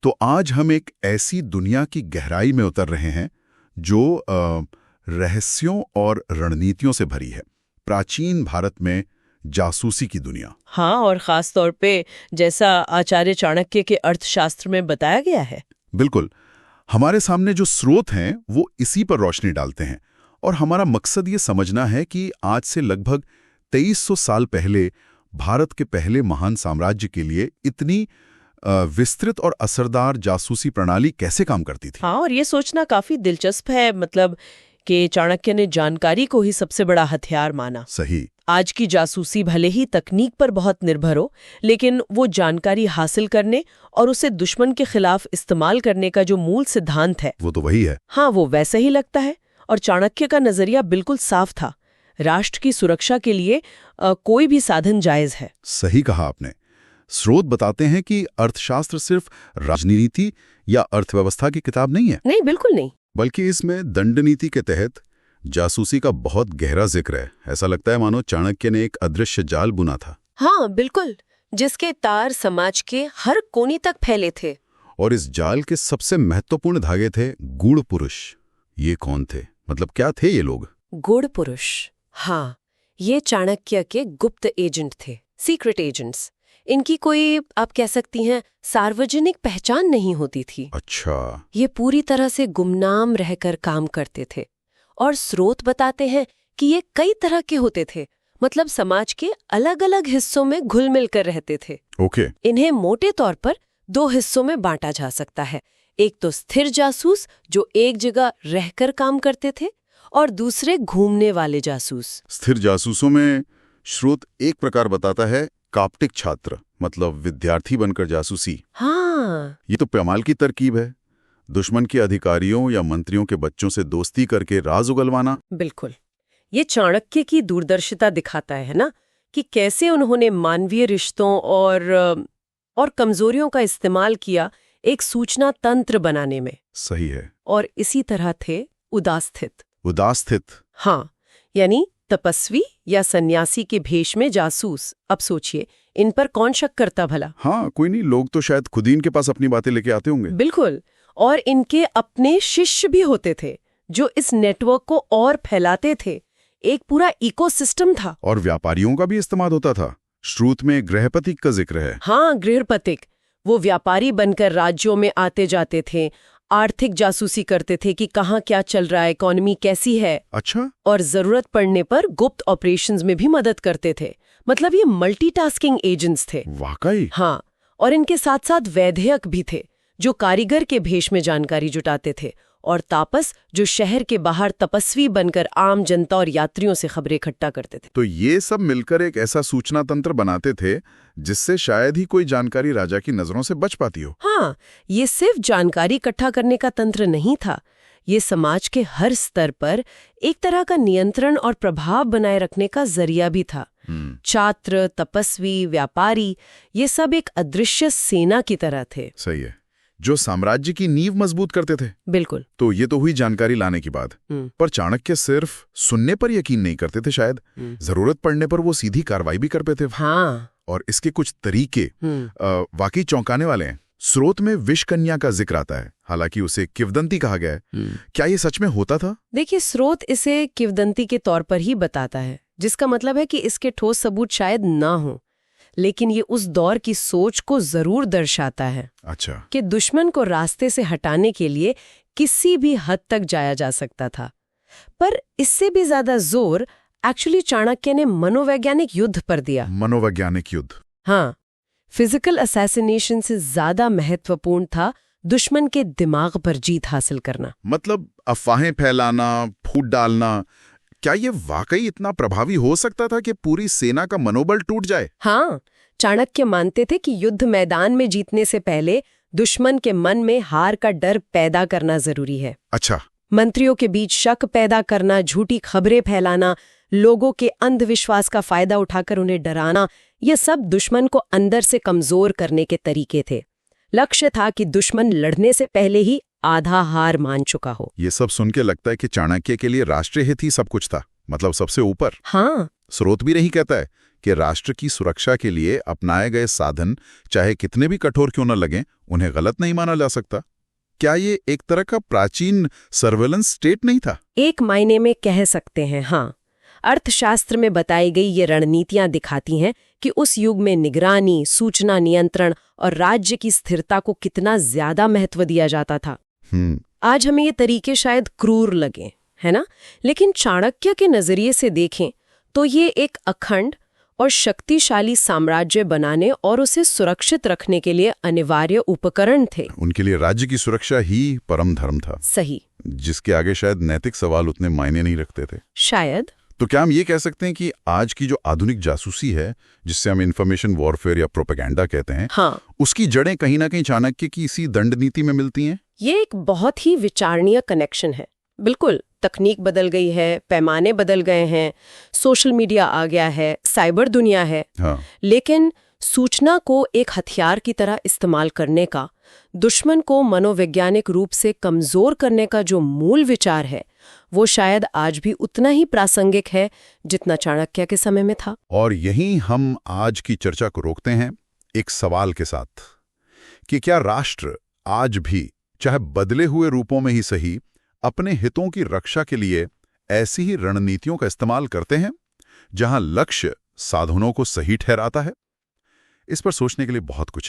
तो आज हम एक ऐसी दुनिया की गहराई में उतर रहे हैं जो रहस्यों और रणनीतियों से भरी है। प्राचीन भारत में जासूसी की दुनिया। हाँ, और खास तौर पे जैसा आचार्य चाणक्य के अर्थशास्त्र में बताया गया है। बिल्कुल। हमारे सामने जो स्रोत हैं वो इसी पर रोशनी डालते हैं और हमारा मकसद ये समझना है कि आज से लगभग 2300 साल पहले भारत के पहले महान साम्राज्य के लिए इतनी विस्तृत और असरदार जासूसी प्रणाली कैसे काम करती थी। हाँ, और ये सोचना काफी दिलचस्प है, मतलब कि चाणक्य ने जानकारी को ही सबसे बड़ा हथियार माना। सही। आज की जासूसी भले ही तकनीक पर बहुत निर्भर हो, लेकिन वो जानकारी हासिल करने और उसे दुश्मन के खिलाफ इस्तेमाल करने का जो मूल सिद्धांत है वो तो वही है। हाँ, वो वैसा ही लगता है। और चाणक्य का नजरिया बिल्कुल साफ था। राष्ट्र की सुरक्षा के लिए कोई भी साधन जायज है। सही कहा आपने। स्रोत बताते हैं कि अर्थशास्त्र सिर्फ राजनीति या अर्थव्यवस्था की किताब नहीं है। नहीं, बिल्कुल नहीं। बल्कि इसमें दंड नीति के तहत जासूसी का बहुत गहरा जिक्र है। ऐसा लगता है मानो चाणक्य ने एक अदृश्य जाल बुना था। हाँ, बिल्कुल, जिसके तार समाज के हर कोने तक फैले थे। और इस जाल के सबसे महत्वपूर्ण धागे थे गूढ़ पुरुष। ये कौन थे, मतलब क्या थे ये लोग? गूढ़ पुरुष, हाँ, ये चाणक्य के गुप्त एजेंट थे, सीक्रेट एजेंट्स। इनकी कोई, आप कह सकती हैं, सार्वजनिक पहचान नहीं होती थी। अच्छा। ये पूरी तरह से गुमनाम रहकर काम करते थे। और स्रोत बताते हैं कि ये कई तरह के होते थे, मतलब समाज के अलग अलग हिस्सों में घुल मिल कर रहते थे। ओके। इन्हें मोटे तौर पर दो हिस्सों में बांटा जा सकता है। एक तो स्थिर जासूस जो एक जगह रहकर काम करते थे, और दूसरे घूमने वाले जासूस। स्थिर जासूसों में स्रोत एक प्रकार बताता है काप्टिक छात्र, मतलब विद्यार्थी बनकर जासूसी। हाँ, ये तो कमाल की तरकीब है। दुश्मन के अधिकारियों या मंत्रियों के बच्चों से दोस्ती करके राज उगलवाना। बिल्कुल। ये चाणक्य की दूरदर्शिता दिखाता है ना, कि कैसे उन्होंने मानवीय रिश्तों और कमजोरियों का इस्तेमाल किया एक सूचना तंत्र बनाने में। सही है। और इसी तरह थे उदास्थित। उदास्थित? हाँ, यानी तपस्वी या सन्यासी के भेष में जासूस। अब सोचिए, इन पर कौन शक करता भला? हाँ, कोई नहीं, लोग तो शायद खुद ही इनके पास अपनी बातें लेके आते होंगे। बिल्कुल। और इनके अपने शिष्य भी होते थे जो इस नेटवर्क को और फैलाते थे। एक पूरा इकोसिस्टम था। और व्यापारियों का भी इस्तेमाल होता था। श्रुत में गृहपतिक का जिक्र है। हाँ, गृहपतिक। वो व्यापारी बनकर राज्यों में आते जाते थे, आर्थिक जासूसी करते थे कि कहाँ क्या चल रहा है, इकोनॉमी कैसी है। अच्छा। और जरूरत पड़ने पर गुप्त ऑपरेशंस में भी मदद करते थे। मतलब ये मल्टीटास्किंग एजेंट्स थे। वाकई? हाँ, और इनके साथ साथ वैद्यक भी थे जो कारीगर के भेष में जानकारी जुटाते थे, और तापस जो शहर के बाहर तपस्वी बनकर आम जनता और यात्रियों से खबरें इकट्ठा करते थे। तो ये सब मिलकर एक ऐसा सूचना तंत्र बनाते थे जिससे शायद ही कोई जानकारी राजा की नजरों से बच पाती हो। हाँ, ये सिर्फ जानकारी इकट्ठा करने का तंत्र नहीं था, ये समाज के हर स्तर पर एक तरह का नियंत्रण और प्रभाव बनाए रखने का जरिया भी था। छात्र, तपस्वी, व्यापारी, ये सब एक अदृश्य सेना की तरह थे। सही है, जो साम्राज्य की नींव मजबूत करते थे। बिल्कुल। तो ये तो हुई जानकारी लाने की बात। पर चाणक्य सिर्फ सुनने पर यकीन नहीं करते थे, शायद जरूरत पड़ने पर वो सीधी कार्रवाई भी करते थे। हाँ। और इसके कुछ तरीके वाकई चौंकाने वाले हैं। स्रोत में विषकन्या का जिक्र आता है, हालांकि उसे किंवदंती कहा गया है। क्या ये सच में होता था? देखिए, स्रोत इसे किंवदंती के तौर पर ही बताता है, जिसका मतलब है कि इसके ठोस सबूत शायद ना हो, लेकिन ये उस दौर की सोच को जरूर दर्शाता है। अच्छा। कि दुश्मन को रास्ते से हटाने के लिए किसी भी हद तक जाया जा सकता था। पर इससे भी ज्यादा जोर एक्चुअली चाणक्य ने मनोवैज्ञानिक युद्ध पर दिया। मनोवैज्ञानिक युद्ध? हाँ, फिजिकल असैसिनेशन से ज्यादा महत्वपूर्ण था दुश्मन के दिमाग पर जीत हासिल करना। मतलब अफवाहें फैलाना, फूट डालना। क्या ये वाकई इतना प्रभावी हो सकता था कि पूरी सेना का मनोबल टूट जाए? हाँ, चाणक्य मानते थे कि युद्ध मैदान में जीतने से पहले दुश्मन के मन में हार का डर पैदा करना जरूरी है। अच्छा। मंत्रियों के बीच शक पैदा करना, झूठी खबरें फैलाना, लोगों के अंधविश्वास का फायदा उठाकर उन्हें डराना, ये सब दुश्मन को अंदर से कमजोर करने के तरीके थे। लक्ष्य था कि दुश्मन लड़ने से पहले ही आधा हार मान चुका हो। ये सब सुन के लगता है कि चाणक्य के लिए राष्ट्रीय हित ही सब कुछ था, मतलब सबसे ऊपर। हाँ। स्रोत भी नहीं कहता है कि राष्ट्र की सुरक्षा के लिए अपनाए गए साधन चाहे कितने भी कठोर क्यों न लगें, उन्हें गलत नहीं माना जा सकता। क्या ये एक तरह का प्राचीन सर्वेलेंस स्टेट नहीं था? एक मायने में कह सकते हैं, हाँ। अर्थशास्त्र में बताई गई ये रणनीतियां दिखाती हैं कि उस युग में निगरानी, सूचना नियंत्रण और राज्य की स्थिरता को कितना ज्यादा महत्व दिया जाता था। आज हमें ये तरीके शायद क्रूर लगे, है ना? लेकिन चाणक्य के नजरिए से देखें तो ये एक अखंड और शक्तिशाली साम्राज्य बनाने और उसे सुरक्षित रखने के लिए अनिवार्य उपकरण थे। उनके लिए राज्य की सुरक्षा ही परम धर्म था। सही। जिसके आगे शायद नैतिक सवाल उतने मायने नहीं रखते थे। शायद। तो क्या हम ये कह सकते हैं कि आज की जो आधुनिक जासूसी है, जिससे हम इंफॉर्मेशन वॉरफेयर या प्रोपेगेंडा कहते हैं, हाँ, उसकी जड़ें कहीं ना कहीं चाणक्य की इसी दंड नीति में मिलती हैं? ये एक बहुत ही विचारणीय कनेक्शन है। बिल्कुल, तकनीक बदल गई है, पैमाने बदल गए हैं, सोशल मीडिया आ गया है, साइबर दुनिया है। हाँ। लेकिन सूचना को एक हथियार की तरह इस्तेमाल करने का, दुश्मन को मनोवैज्ञानिक रूप से कमजोर करने का जो मूल विचार है, वो शायद आज भी उतना ही प्रासंगिक है जितना चाणक्य के समय में था। और यहीं हम आज की चर्चा को रोकते हैं एक सवाल के साथ कि क्या राष्ट्र आज भी, चाहे बदले हुए रूपों में ही सही, अपने हितों की रक्षा के लिए ऐसी ही रणनीतियों का इस्तेमाल करते हैं जहां लक्ष्य साधनों को सही ठहराता है? इस पर सोचने के लिए बहुत कुछ है।